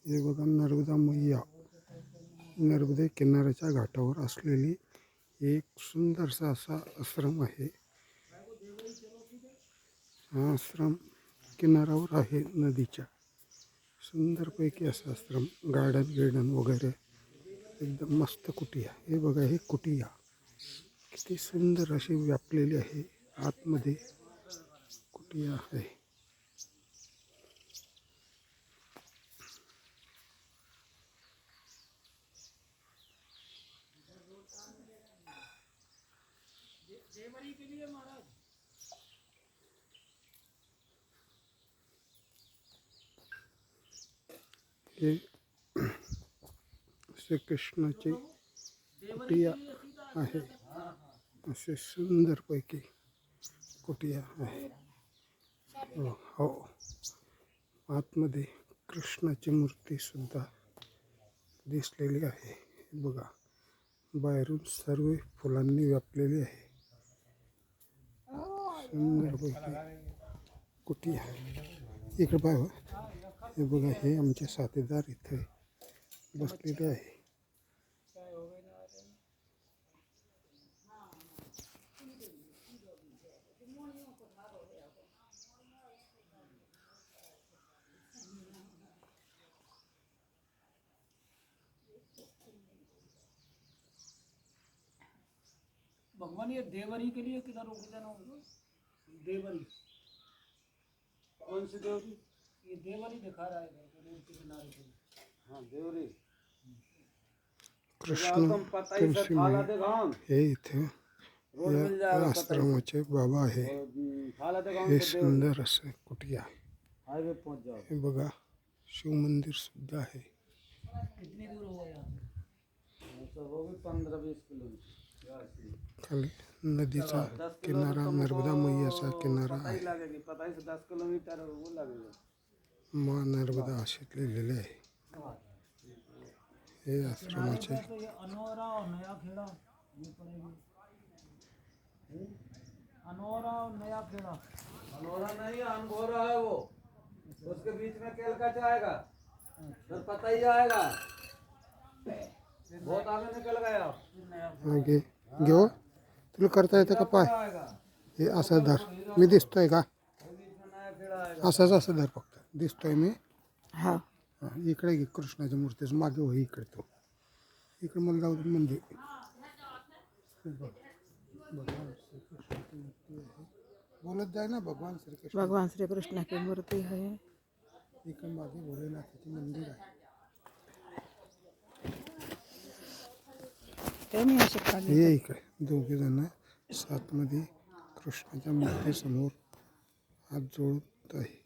हे बघा नर्मदा मैया नर्मदे किनाऱ्याच्या घाटावर असलेली एक सुंदरसा असा आश्रम आहे। हा आश्रम किनाऱ्यावर आहे नदीच्या। सुंदरपैकी असा आश्रम, गार्डन वगैरे एकदम मस्त कुटिया। हे बघा हे कुटिया किती सुंदर अशी व्यापलेली आहे। आतमध्ये कुटिया आहे। हे श्रीकृष्णाची कुटिया आहे। असे सुंदरपैकी कुटिया आहे। हो, आतमध्ये कृष्णाची मूर्ती सुद्धा दिसलेली आहे। बघा बाहेरून सर्व फुलांनी व्यापलेली आहे। सुंदरपैकी कुटिया इकडे पाहा। हे बघा हे आमचे साथीदार इथे बसलेले आहे। भगवान ये देवरी के लिए किधर रोक देना होगा? देवरी कौन सी देवरी? ये देवरी दिखा रहा है रोड के किनारे पे। हाँ देवरी। कृष्ण तुलसी हे इथे या आश्रमाचे बाबा आहे। हे सुंदर असे कुटिया आहे। हाईवे पहुंच जाओ। हे बघा शिव मंदिर सुद्धा आहे। कितनी दूर होगा यहाँ से? वो भी 15-20 किलोमीटर। खाली नदीचा किनारा, नर्मदा मैयाचा किनारा आहे। लगेगी 25 से 10 किलोमीटर वो लगेगा। माँ नर्मदा असे लिहिलेले आहे। हे आश्रमाचे ये अनोरा और नया खेड़ा ये पड़ेगी। अनोरा और नया खेड़ा। अनोरा नहीं अनघोरा है वो। उसके बीच में केलका जाएगा। फिर पता ही आएगा। बहुत आगे निकल गया। आगे घेऊ तुला करता येतं का पाय? हे असा धर, मी दिसतोय का? असं धर फक्त, दिसतोय मी? हा इकडे घे कृष्णाच्या मूर्तीच मागे हो। इकडे तो इकडे मला जाऊ दे मंदिर। भगवान श्रीकृष्ण की मूर्ती आहे। बोलत जाए ना भगवान श्रीकृष्ण की मूर्ति है। इकडे मागे भोलेनाथाचे मंदिर आहे। हे इकडे दोघे जण सातमध्ये कृष्णाच्या मूर्तीसमोर हात जोडत आहे।